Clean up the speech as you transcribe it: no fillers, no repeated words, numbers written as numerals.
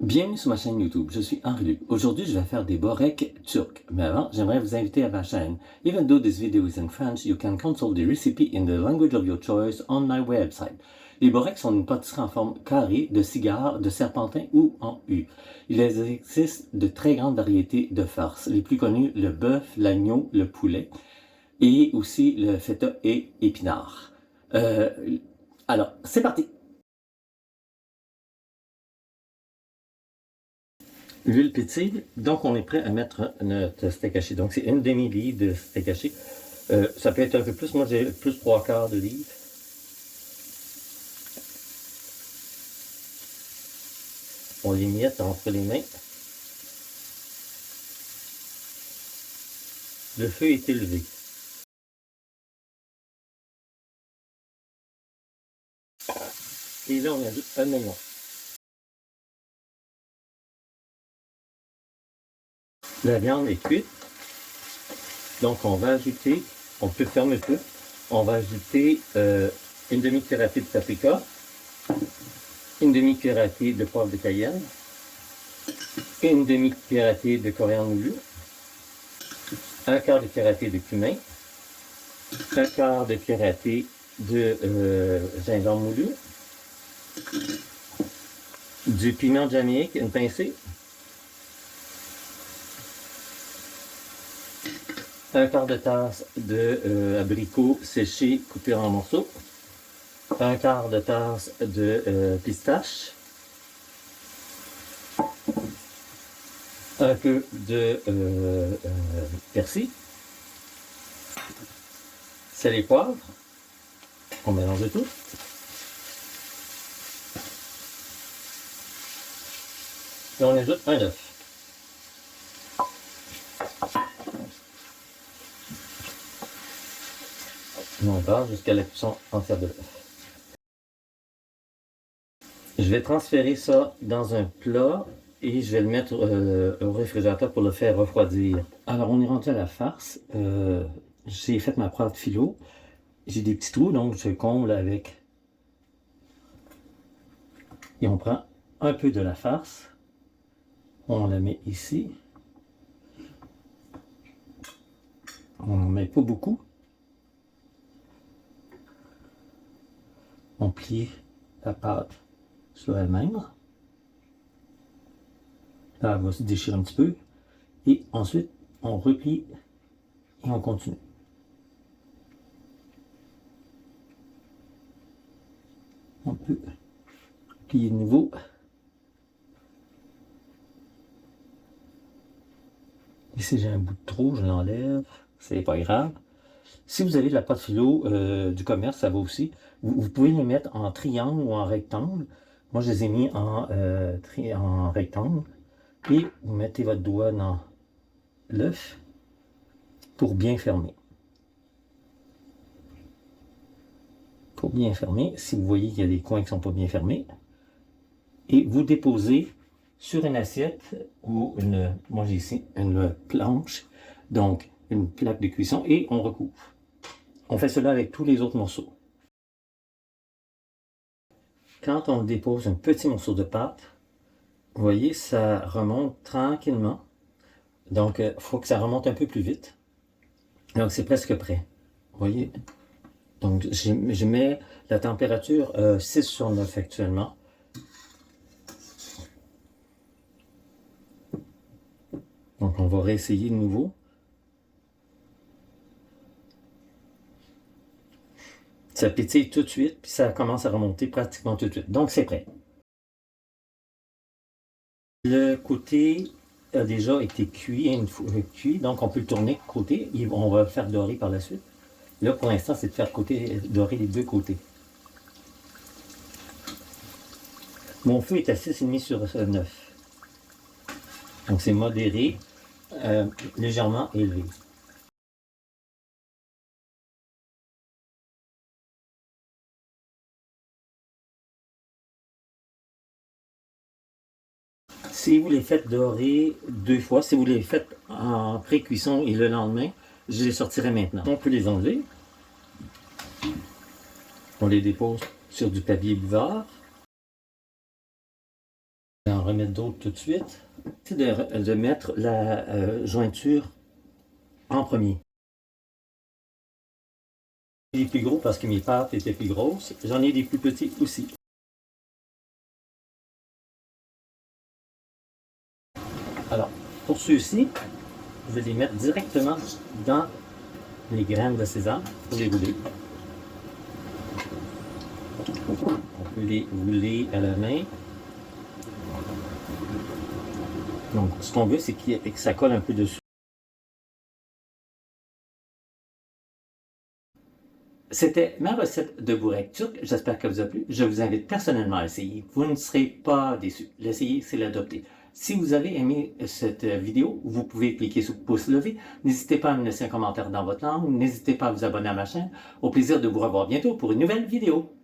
Bienvenue sur ma chaîne YouTube, je suis Henri Luc. Aujourd'hui, je vais faire des boreks turcs. Mais avant, j'aimerais vous inviter à ma chaîne. Even though this video is in French, you can consult the recipe in the language of your choice on my website. Les boreks sont une pâtisserie en forme carrée, de cigare, de serpentin ou en U. Il existe de très grandes variétés de farces. Les plus connues, le bœuf, l'agneau, le poulet et aussi le feta et épinard. Alors, c'est parti! L'huile pétille, donc on est prêt à mettre notre steak haché. Donc c'est une demi-livre de steak haché. Ça peut être un peu plus, moi j'ai plus 3/4 de livre. On les miette entre les mains. Le feu est élevé. Et là on ajoute un oignon. La viande est cuite. Donc on va ajouter, on peut fermer le feu. On va ajouter une demi-cuillère à thé de paprika, une demi-cuillère à thé de poivre de cayenne, une demi-cuillère à thé de coriandre moulu, un quart de cuillère à thé de cumin, un quart de cuillère à thé de gingembre moulu, du piment jamaïque, une pincée, un quart de tasse de abricots séchés coupés en morceaux, un quart de tasse de pistache, un peu de persil, sel et poivre. On mélange tout. Et on ajoute un œuf. Et on part jusqu'à la cuisson entière de l'œuf. Je vais transférer ça dans un plat et je vais le mettre au réfrigérateur pour le faire refroidir. Alors on est rendu à la farce. J'ai fait ma pâte philo. J'ai des petits trous, donc je comble avec. Et on prend un peu de la farce. On la met ici. On n'en met pas beaucoup. On plie la pâte sur elle-même. Là, elle va se déchirer un petit peu. Et ensuite, on replie et on continue. On peut plier de nouveau. Ici, j'ai un bout de trop, je l'enlève. C'est pas grave. Si vous avez de la pâte philo du commerce, ça va aussi. Vous pouvez les mettre en triangle ou en rectangle. Moi, je les ai mis en rectangle. Et vous mettez votre doigt dans l'œuf pour bien fermer. Pour bien fermer, si vous voyez qu'il y a des coins qui ne sont pas bien fermés, et vous déposez sur une assiette ou moi j'ai ici une planche, donc une plaque de cuisson, et on recouvre. On fait cela avec tous les autres morceaux. Quand on dépose un petit morceau de pâte, vous voyez, ça remonte tranquillement. Donc, il faut que ça remonte un peu plus vite. Donc, c'est presque prêt. Vous voyez? Donc, je mets la température 6 sur 9 actuellement. Donc, on va réessayer de nouveau. Ça pétille tout de suite, puis ça commence à remonter pratiquement tout de suite. Donc, c'est prêt. Le côté a déjà été cuit, donc on peut le tourner de côté. On va le faire dorer par la suite. Là, pour l'instant, c'est de faire dorer les deux côtés. Mon feu est à 6,5 sur 9. Donc, c'est modéré, légèrement élevé. Si vous les faites dorer 2 fois, si vous les faites en pré-cuisson et le lendemain, je les sortirai maintenant. On peut les enlever. On les dépose sur du papier buvard. en remettre d'autres tout de suite. C'est de mettre la jointure en premier. Les plus gros parce que mes pâtes étaient plus grosses. J'en ai des plus petits aussi. Alors, pour ceux-ci, je vais les mettre directement dans les graines de sésame pour les rouler. On peut les rouler à la main. Donc, ce qu'on veut, c'est que ça colle un peu dessus. C'était ma recette de bourrec turc. J'espère qu'elle vous a plu. Je vous invite personnellement à essayer. Vous ne serez pas déçus. L'essayer, c'est l'adopter. Si vous avez aimé cette vidéo, vous pouvez cliquer sur le pouce levé. N'hésitez pas à me laisser un commentaire dans votre langue. N'hésitez pas à vous abonner à ma chaîne. Au plaisir de vous revoir bientôt pour une nouvelle vidéo.